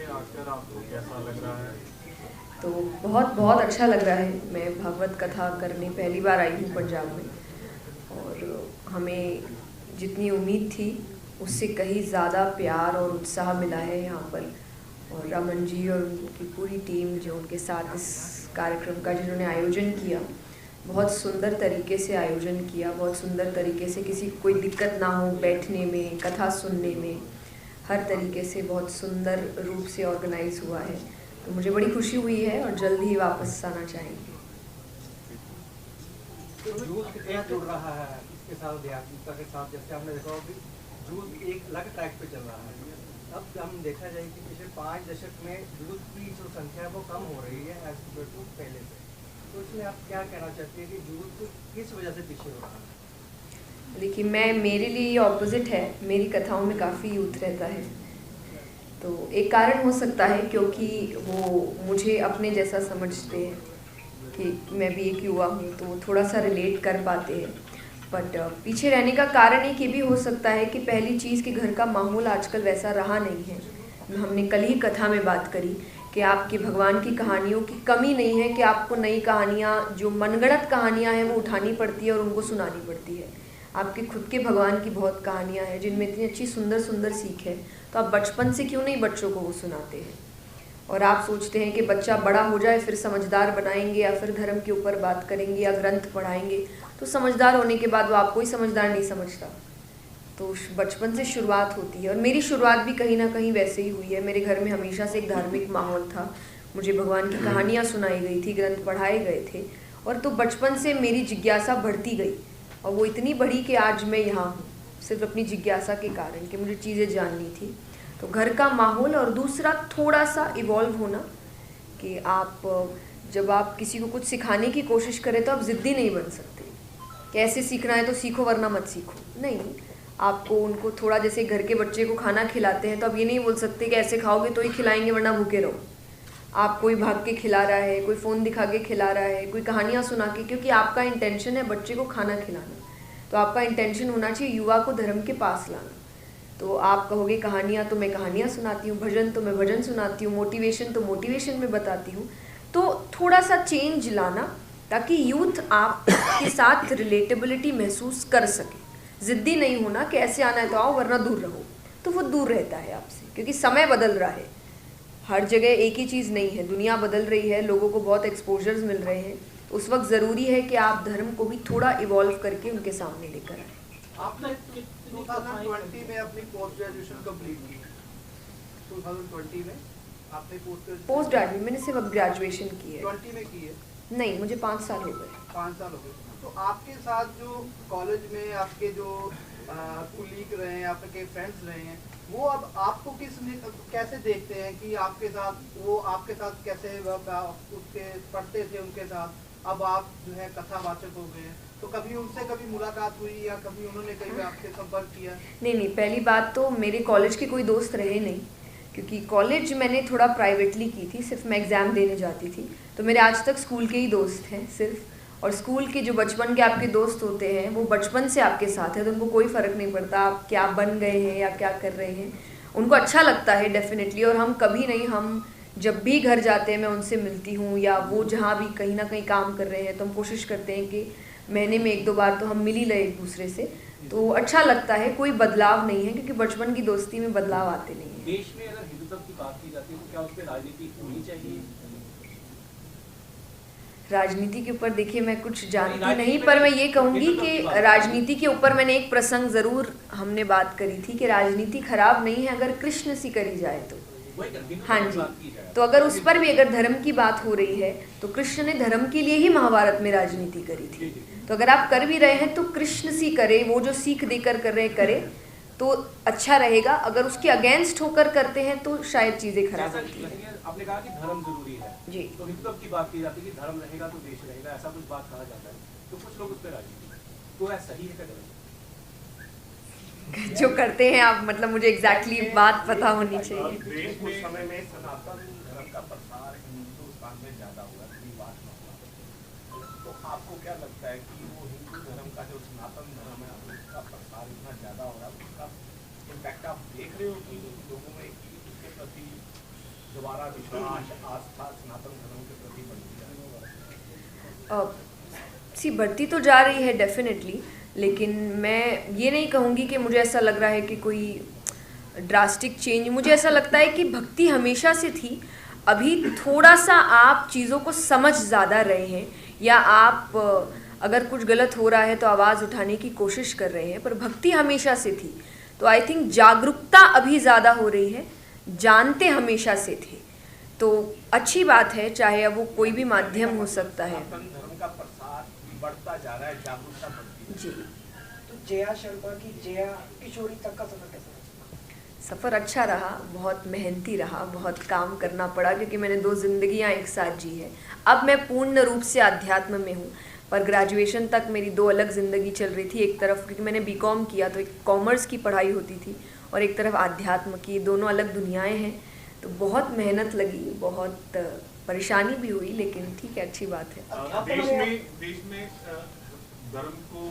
में आकर आपको कैसा लग रहा है? तो बहुत बहुत अच्छा लग रहा है। मैं भागवत कथा करने पहली बार आई हूँ पंजाब में, और हमें जितनी उम्मीद थी उससे कहीं ज़्यादा प्यार और उत्साह मिला है यहाँ पर। और रमन जी और उनकी पूरी टीम जो उनके साथ इस कार्यक्रम का जिन्होंने आयोजन किया, बहुत सुंदर तरीके से आयोजन किया, बहुत सुंदर तरीके से, किसी को कोई दिक्कत ना हो बैठने में, कथा सुनने में, हर तरीके से बहुत सुंदर रूप से ऑर्गेनाइज हुआ है। तो मुझे बड़ी खुशी हुई है और जल्द ही वापस आना चाहेंगे। तो जूस कितना जुड़ रहा है इसके साथ, आध्यात्मिकता के साथ? जैसे हमने देखा होगा कि जूस एक अलग ट्रैक पे चल रहा है। अब हम देखा जाए कि पिछले 5 दशक में जूस की जो संख्या है वो कम हो रही है एज कम्पेयर टू पहले से। तो इसमें आप क्या कहना चाहते हैं कि जूस किस वजह से पीछे हो रहा है? देखिए, मेरे लिए ऑपोजिट है। मेरी कथाओं में काफ़ी यूथ रहता है। तो एक कारण हो सकता है क्योंकि वो मुझे अपने जैसा समझते हैं कि मैं भी एक युवा हूँ, तो वो थोड़ा सा रिलेट कर पाते हैं। बट पीछे रहने का कारण एक ये भी हो सकता है कि पहली चीज़ कि घर का माहौल आजकल वैसा रहा नहीं है। हमने कल ही कथा में बात करी कि आपकी भगवान की कहानियों की कमी नहीं है, कि आपको नई कहानियाँ, जो मनगढ़ंत कहानियाँ हैं वो उठानी पड़ती है और उनको सुनानी पड़ती है। आपके खुद के भगवान की बहुत कहानियाँ हैं जिनमें इतनी अच्छी सुंदर सुंदर सीख है, तो आप बचपन से क्यों नहीं बच्चों को वो सुनाते हैं? और आप सोचते हैं कि बच्चा बड़ा हो जाए फिर समझदार बनाएंगे या फिर धर्म के ऊपर बात करेंगे या ग्रंथ पढ़ाएंगे, तो समझदार होने के बाद वो आपको ही समझदार नहीं समझता। तो बचपन से शुरुआत होती है, और मेरी शुरुआत भी कहीं ना कहीं वैसे ही हुई है। मेरे घर में हमेशा से एक धार्मिक माहौल था, मुझे भगवान की कहानियाँ सुनाई गई थी, ग्रंथ पढ़ाए गए थे, और तो बचपन से मेरी जिज्ञासा बढ़ती गई, और वो इतनी बढ़ी कि आज मैं यहाँ हूँ सिर्फ अपनी जिज्ञासा के कारण, कि मुझे चीज़ें जाननी थी। तो घर का माहौल, और दूसरा थोड़ा सा इवॉल्व होना, कि आप जब आप किसी को कुछ सिखाने की कोशिश करें तो आप ज़िद्दी नहीं बन सकते। कैसे सीखना है तो सीखो वरना मत सीखो, नहीं। आपको उनको थोड़ा, जैसे घर के बच्चे को खाना खिलाते हैं तो आप ये नहीं बोल सकते कि ऐसे खाओगे तो ही खिलाएंगे वरना भूखे रहो। आप कोई भाग के खिला रहा है, कोई फ़ोन दिखा के खिला रहा है, कोई कहानियाँ सुना के, क्योंकि आपका इंटेंशन है बच्चे को खाना खिलाना, तो आपका इंटेंशन होना चाहिए युवा को धर्म के पास लाना। तो आप कहोगे कहानियाँ तो मैं कहानियाँ सुनाती हूँ, भजन तो मैं भजन सुनाती हूँ, मोटिवेशन तो मोटिवेशन में बताती हूँ। तो थोड़ा सा चेंज लाना, ताकि यूथ आप के साथ रिलेटेबिलिटी महसूस कर सके। ज़िद्दी नहीं होना कि ऐसे आना है तो आओ वरना दूर रहो, तो वो दूर रहता है आपसे, क्योंकि समय बदल रहा है। हर जगह एक ही चीज़ नहीं है, दुनिया बदल रही है, लोगों को बहुत एक्सपोजर्स मिल रहे हैं। उस वक्त ज़रूरी है कि आप धर्म को भी थोड़ा इवॉल्व करके उनके सामने लेकर आए। आपने 2020 में अपनी पोस्ट ग्रेजुएशन कंप्लीट की। 2020 में आपने पोस्ट ग्रेजुएशन मैंने सिर्फ ग्रेजुएशन की है। 20 में की है? नहीं, मुझे 5 साल हो गए। 5 साल हो गए। तो आपके साथ जो कॉलेज में आपके जो कुलीग रहे हैं, आपके फ्रेंड्स रहे हैं, वो अब आपको कैसे देखते हैं कि आपके साथ कैसे उसके पढ़ते थे उनके साथ, अब आप जो है कथावाचक हो गए हैं, तो कभी उनसे कभी मुलाकात हुई या कभी उन्होंने कहीं आपसे संपर्क किया? नहीं, पहली बात तो मेरे कॉलेज के कोई दोस्त रहे नहीं, क्योंकि कॉलेज मैंने थोड़ा प्राइवेटली की थी, सिर्फ मैं एग्ज़ाम देने जाती थी। तो मेरे आज तक स्कूल के ही दोस्त हैं सिर्फ, और स्कूल के जो बचपन के आपके दोस्त होते हैं वो बचपन से आपके साथ है, तो उनको कोई फ़र्क नहीं पड़ता आप क्या बन गए हैं या क्या कर रहे हैं। उनको अच्छा लगता है डेफिनेटली, और हम कभी नहीं, हम जब भी घर जाते हैं मैं उनसे मिलती हूँ, या वो जहाँ भी कहीं ना कहीं काम कर रहे हैं तो हम कोशिश करते हैं कि महीने में 1-2 बार तो हम मिल ही रहे एक दूसरे से। तो अच्छा लगता है, कोई बदलाव नहीं है, क्योंकि बचपन की दोस्ती में बदलाव आते नहीं हैं। देश में अगर हिंदुत्व की बात की जाती है तो क्या उस पर राजनीति होनी चाहिए? राजनीति के ऊपर देखिए मैं कुछ जानती नहीं, पर मैं ये कहूँगी कि राजनीति के ऊपर मैंने एक प्रसंग ज़रूर हमने बात करी थी कि राजनीति खराब नहीं है अगर कृष्ण सी करी जाए तो। हाँ जी, तो अगर उस पर भी अगर धर्म की बात हो रही है तो कृष्ण ने धर्म के लिए ही महाभारत में राजनीति करी थी। तो अगर आप कर भी रहे हैं तो कृष्ण सी करे, वो जो सीख देकर कर रहे करे तो अच्छा रहेगा। अगर उसके अगेंस्ट होकर करते हैं तो शायद चीज़ें खराब होती हैं। आपने कहा कि धर्म जरूरी है जी, तो हिंदुत्व की बात की जाती है कि धर्म रहेगा तो देश रहेगा, ऐसा कुछ बात कहा जाता है, तो कुछ लोग उस पर राजी, तो ऐसा सही है क्या? जो करते हैं आप, मतलब मुझे एग्जैक्टली बात पता होनी चाहिए। देश में समय में सनातन धर्म का प्रसार हिंदुस्तान में ज्यादा हुआ, बात न हुआ, तो आपको क्या लगता है कि वो हिंदू धर्म का जो सनातन धर्म है उसका प्रसार इतना ज्यादा हो रहा है, उसका इम्पैक्ट आप देख रहे हो कि लोगों में उसके प्रति दोबारा विश्वास आस्था सनातन धर्म के प्रति बढ़ती जाए? बढ़ती तो जा रही है डेफिनेटली, लेकिन मैं ये नहीं कहूँगी कि मुझे ऐसा लग रहा है कि कोई ड्रास्टिक चेंज। मुझे ऐसा लगता है कि भक्ति हमेशा से थी, अभी थोड़ा सा आप चीज़ों को समझ ज़्यादा रहे हैं, या आप अगर कुछ गलत हो रहा है तो आवाज़ उठाने की कोशिश कर रहे हैं, पर भक्ति हमेशा से थी। तो आई थिंक जागरूकता अभी ज़्यादा हो रही है, जानते हमेशा से थे, तो अच्छी बात है, चाहे अब वो कोई भी माध्यम हो सकता है। सनातन धर्म का प्रसार बढ़ता जा रहा है, जागरूकता बढ़ती जी, तो जया शर्मा की जया किशोरी तक का सफर कैसा रहा? सफ़र अच्छा रहा, बहुत मेहनती रहा, बहुत काम करना पड़ा, क्योंकि मैंने 2 जिंदगियां एक साथ जी है। अब मैं पूर्ण रूप से अध्यात्म में हूँ, पर ग्रेजुएशन तक मेरी 2 अलग ज़िंदगी चल रही थी। एक तरफ क्योंकि मैंने बीकॉम किया तो एक कॉमर्स की पढ़ाई होती थी, और एक तरफ आध्यात्म की, दोनों अलग दुनियाएं हैं। तो बहुत मेहनत लगी, बहुत परेशानी भी हुई, लेकिन ठीक है, अच्छी बात है। देश में धर्म को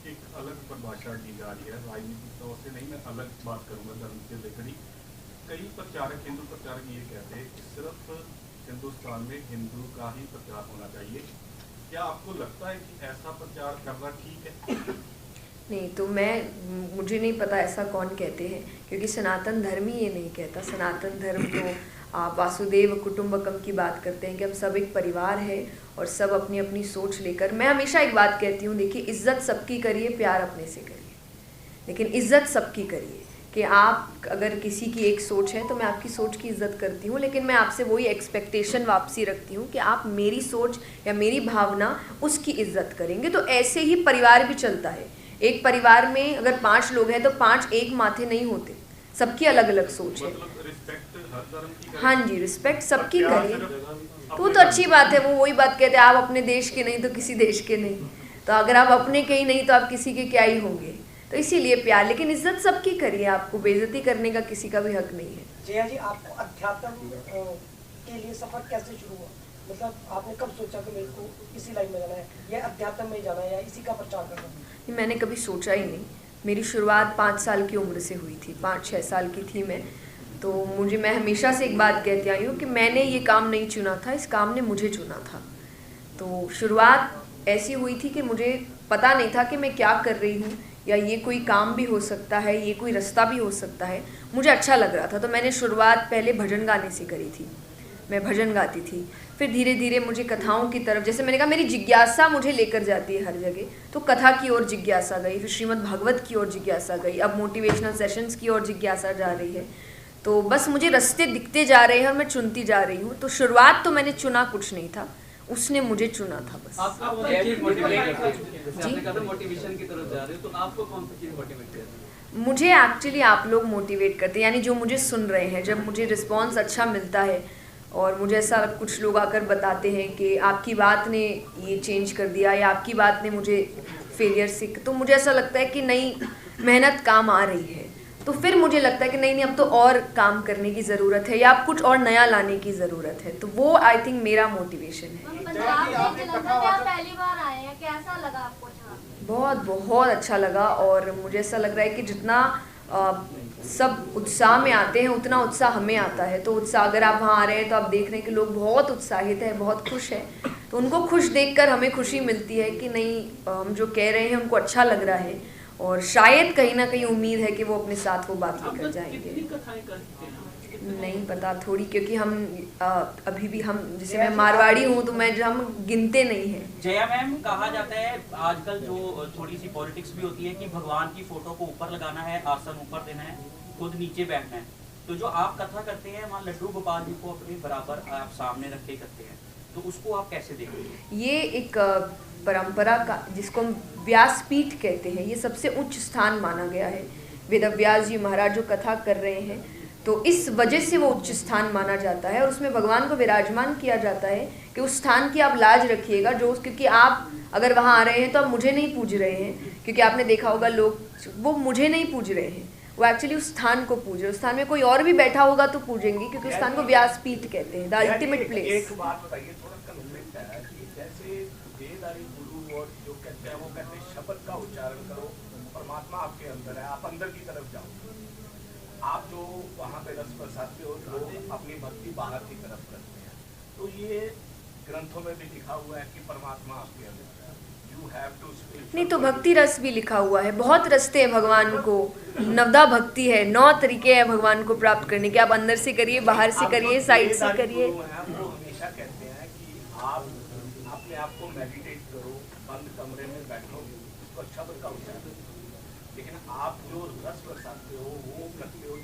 एक अलग परिभाषा दी जा रही है, राजनीतिक तौर से नहीं, मैं अलग बात करूंगा धर्म के रिलेटेड ही। कई प्रचारक, हिंदू प्रचारक ये कहते हैं कि सिर्फ हिंदुस्तान में हिंदू का ही प्रचार होना चाहिए। क्या आपको लगता है कि ऐसा प्रचार करना ठीक है? नहीं, तो मुझे नहीं पता ऐसा कौन कहते हैं, क्योंकि सनातन धर्म ही ये नहीं कहता। सनातन धर्म तो आप वासुदेव कुटुंबकम की बात करते हैं कि हम सब एक परिवार है और सब अपनी अपनी सोच लेकर। मैं हमेशा एक बात कहती हूँ, देखिए, इज्जत सबकी करिए, प्यार अपने से करिए, लेकिन इज्जत सबकी करिए। कि आप अगर किसी की एक सोच है तो मैं आपकी सोच की इज्जत करती हूँ, लेकिन मैं आपसे वही एक्सपेक्टेशन वापसी रखती हूँ कि आप मेरी सोच या मेरी भावना उसकी इज्जत करेंगे। तो ऐसे ही परिवार भी चलता है। एक परिवार में अगर 5 लोग हैं तो 5 एक माथे नहीं होते, सबकी अलग अलग सोच है। रिस्पेक्ट हर धर्म की करें। हाँ जी, रिस्पेक्ट सबकी करिए, तो अच्छी बात है। वो वही बात कहते हैं, आप अपने देश के नहीं तो किसी देश के नहीं, तो अगर आप अपने के ही नहीं तो आप किसी के क्या ही होंगे। तो इसीलिए प्यार, लेकिन इज्जत सबकी करिए, आपको बेइज्जती करने का किसी का भी हक नहीं है। जया जी, आपको अध्यात्म के लिए सफर कैसे शुरू हुआ? मतलब आपने कब सोचा कि मेरे को इसी लाइन में जाना है, या अध्यात्म में जाना है, या इसी का प्रचार करना है? मैंने कभी सोचा ही नहीं। मेरी शुरुआत 5 साल की उम्र से हुई थी, 5-6 साल की थी मैं। तो मैं हमेशा से एक बात कहती आई हूँ कि मैंने ये काम नहीं चुना था, इस काम ने मुझे चुना था। तो शुरुआत ऐसी हुई थी कि मुझे पता नहीं था कि मैं क्या कर रही हूँ, या ये कोई काम भी हो सकता है, ये कोई रास्ता भी हो सकता है। मुझे अच्छा लग रहा था, तो मैंने शुरुआत पहले भजन गाने से करी थी। मैं भजन गाती थी, फिर धीरे धीरे मुझे कथाओं की तरफ, जैसे मैंने कहा, मेरी जिज्ञासा मुझे लेकर जाती है हर जगह, तो कथा की ओर जिज्ञासा गई, फिर श्रीमद् भागवत की ओर जिज्ञासा गई, अब मोटिवेशनल सेशंस की ओर जिज्ञासा जा रही है। तो बस मुझे रास्ते दिखते जा रहे हैं और मैं चुनती जा रही हूँ। तो शुरुआत तो मैंने चुना कुछ नहीं था, उसने मुझे चुना था बस। आपको कौन सी चीज मोटिवेट करती है? आपने कहा मोटिवेशन की तरफ जा रहे हो, तो आपको कौन सी चीज मोटिवेट करती है? मुझे एक्चुअली आप लोग मोटिवेट करते हैं, यानी जो मुझे सुन रहे हैं, जब मुझे रिस्पॉन्स अच्छा मिलता है और मुझे ऐसा कुछ लोग आकर बताते हैं कि आपकी बात ने ये चेंज कर दिया, या आपकी बात ने मुझे फेलियर से, तो मुझे ऐसा लगता है कि नहीं, मेहनत काम आ रही है। तो फिर मुझे लगता है कि नहीं, अब तो और काम करने की ज़रूरत है, या आप कुछ और नया लाने की ज़रूरत है। तो वो आई थिंक मेरा मोटिवेशन है। पंजाब में जलंधर में आप पहली बार आए हैं, कैसा लगा आपको? बहुत बहुत अच्छा लगा, और मुझे ऐसा लग रहा है कि जितना सब उत्साह में आते हैं उतना उत्साह हमें आता है। तो उत्साह, अगर आप वहाँ आ रहे हैं तो आप देख रहे हैं कि लोग बहुत उत्साहित हैं, बहुत खुश हैं, तो उनको खुश देखकर हमें खुशी मिलती है कि नहीं, हम जो कह रहे हैं उनको अच्छा लग रहा है, और शायद कहीं ना कहीं उम्मीद है कि वो अपने साथ वो बात लेकर जाएंगे। नहीं पता थोड़ी, क्योंकि हम अभी भी हम, जैसे मैं मारवाड़ी हूँ तो हम गिनते नहीं हैं। जया मैम, कहा जाता है आजकल जो थोड़ी सी पॉलिटिक्स भी होती है कि भगवान की फोटो को ऊपर लगाना है, आसन ऊपर देना है, खुद नीचे बैठना है। तो जो आप कथा करते हैं वहाँ लड्डू गोपाल जी को अपने बराबर आप सामने रख के करते हैं, तो उसको आप कैसे देखते हैं? ये एक परंपरा का, जिसको हम व्यासपीठ कहते हैं, ये सबसे उच्च स्थान माना गया है। वेदव्यास जी महाराज जो कथा कर रहे हैं, तो इस वजह से वो उच्च स्थान माना जाता है, और उसमें भगवान को विराजमान किया जाता है कि उस स्थान की आप लाज रखिएगा। क्योंकि आप अगर वहाँ आ रहे हैं तो आप मुझे नहीं पूज रहे हैं, क्योंकि आपने देखा होगा लोग वो मुझे नहीं पूज रहे हैं, वो एक्चुअली उस स्थान को पूज रहे हैं। उस स्थान में कोई और भी बैठा होगा तो पूजेंगे, क्योंकि उस स्थान को व्यासपीठ कहते हैं, द अल्टीमेट प्लेस। एक बात बताइए, थोड़ा कन्फ्लिक्ट है कि जैसे वेदारी गुरु और जो कहते हैं, वो कहते हैं शब्द का उच्चारण करो, परमात्मा आपके अंदर है, आप अंदर की तरफ जाओ। आप जो वहाँ पे रस बरसाते हो लोग अपनी भक्ति बाहर की तरफ करते हैं, तो ये ग्रंथों में भी लिखा हुआ है कि परमात्मा आपके अंदर है, यू हैव टू स्पिरिट। नहीं तो भक्ति रस भी लिखा हुआ है, बहुत रास्ते हैं भगवान को, नवदा भक्ति है, 9 तरीके हैं भगवान को प्राप्त करने के। आप अंदर से करिए, बाहर से करिए, साइड से करिए। वो हमेशा कहते हैं कि आप अपने आप को मेडिटेट करो, बंद कमरे में बैठो और शब्द का उच्चारण, लेकिन आप जो रस बरसाते हो वो करते हो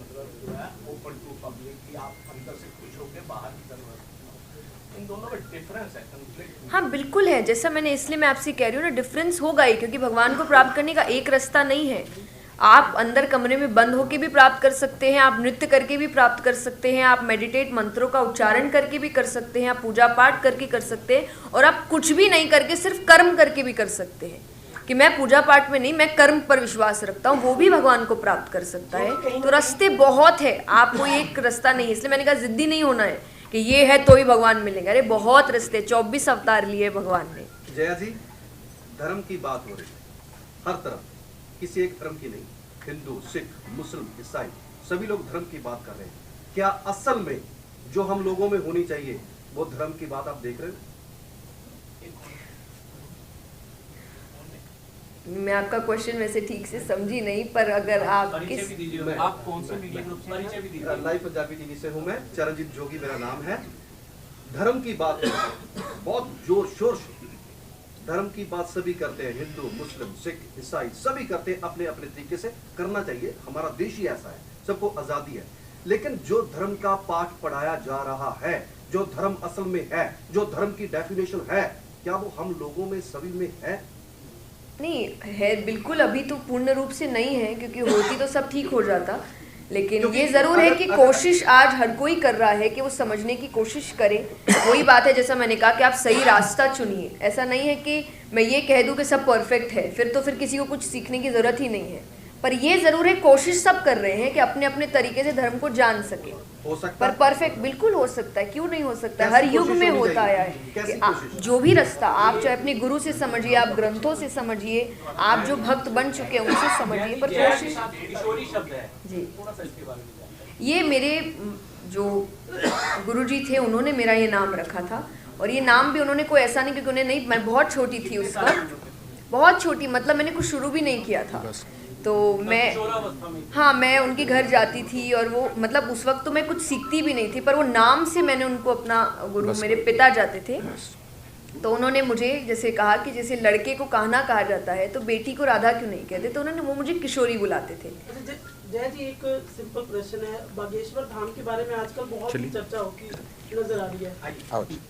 मतलब जो है ओपन टू पब्लिक, कि आप अंदर से खुश होकर बाहर की तरफ। इन दोनों में डिफरेंस है, कंफ्लिक्ट। हाँ बिल्कुल है, जैसा मैंने, इसलिए मैं आपसे कह रही हूँ ना, डिफरेंस होगा ही, क्योंकि भगवान को प्राप्त करने का एक रास्ता नहीं है। आप अंदर कमरे में बंद होके भी प्राप्त कर सकते हैं, आप नृत्य करके भी प्राप्त कर सकते हैं, आप मेडिटेट मंत्रों का उच्चारण करके भी कर सकते हैं, आप पूजा पाठ करके कर सकते हैं, और आप कुछ भी नहीं करके सिर्फ कर्म करके भी कर सकते हैं। कि मैं पूजा पाठ में नहीं, मैं कर्म पर विश्वास रखता हूँ, वो भी भगवान को प्राप्त कर सकता है। तो रास्ते बहुत है, आपको एक रास्ता नहीं है। इसलिए मैंने कहा जिद्दी नहीं होना है कि ये है तो ही भगवान मिलेंगे। अरे बहुत रास्ते, 24 अवतार लिए भगवान ने। जया जी, धर्म की बात हो रही है हर तरफ, किसी एक धर्म की नहीं, हिंदू, सिख, मुस्लिम, ईसाई, सभी लोग धर्म की बात कर रहे हैं। क्या असल में जो हम लोगों में होनी चाहिए वो धर्म की बात आप देख रहे हैं? मैं आपका क्वेश्चन वैसे ठीक से समझी नहीं, पर अगर आप परिचय भी दीजिए, आप कौन से मीडिया ग्रुप से? परिचय भी दीजिए। लाइव पंजाबी टीवी से हूं मैं, चरणजीत जोगी मेरा नाम है। धर्म की बात बहुत जोर शोर से, धर्म की बात सभी करते हैं, हिंदू, मुस्लिम, सिख, ईसाई सभी करते हैं, अपने अपने तरीके से करना चाहिए। हमारा देश ही ऐसा है, सबको आजादी है। लेकिन जो धर्म का पाठ पढ़ाया जा रहा है, जो धर्म असल में है, जो धर्म की डेफिनेशन है, क्या वो हम लोगों में सभी में है? नहीं है, बिल्कुल अभी तो पूर्ण रूप से नहीं है, क्योंकि होती तो सब ठीक हो जाता। लेकिन ये जरूर है कि कोशिश आज हर कोई कर रहा है कि वो समझने की कोशिश करे। वही बात है, जैसा मैंने कहा कि आप सही रास्ता चुनिए। ऐसा नहीं है कि मैं ये कह दूं कि सब परफेक्ट है, फिर तो फिर किसी को कुछ सीखने की जरूरत ही नहीं है। पर ये जरूर है, कोशिश सब कर रहे हैं कि अपने अपने तरीके से धर्म को जान सके। हो सकता पर परफेक्ट बिल्कुल हो सकता है, क्यों नहीं हो सकता है? हर युग में होता आया है कि जो भी रास्ता आप चाहे अपने गुरु से समझिए, आप ग्रंथों से समझिए, आप जो भक्त बन चुके हैं उनसे समझिए, पर कोशिश। किशोरी शब्द है जी, थोड़ा सा इसके बारे में जानकारी। ये मेरे जो गुरुजी थे उन्होंने मेरा ये नाम रखा था, और ये नाम भी उन्होंने कोई ऐसा नहीं, क्योंकि उन्हें नहीं, मैं बहुत छोटी थी उस वक्त, बहुत छोटी, मतलब मैंने कुछ शुरू भी नहीं किया था। तो मैं, हाँ, मैं उनके घर जाती थी, और वो मतलब उस वक्त तो मैं कुछ सीखती भी नहीं थी, पर वो नाम से मैंने उनको अपना गुरु, मेरे पिता जाते थे, तो उन्होंने मुझे जैसे कहा कि जैसे लड़के को कान्हा कहा जाता है तो बेटी को राधा क्यों नहीं कहते, तो उन्होंने वो मुझे किशोरी बुलाते थे। जय जी, एक सिंपल प्रश्न है, बागेश्वर धाम के बारे में आजकल बहुत चर्चा होती नजर आ रही है।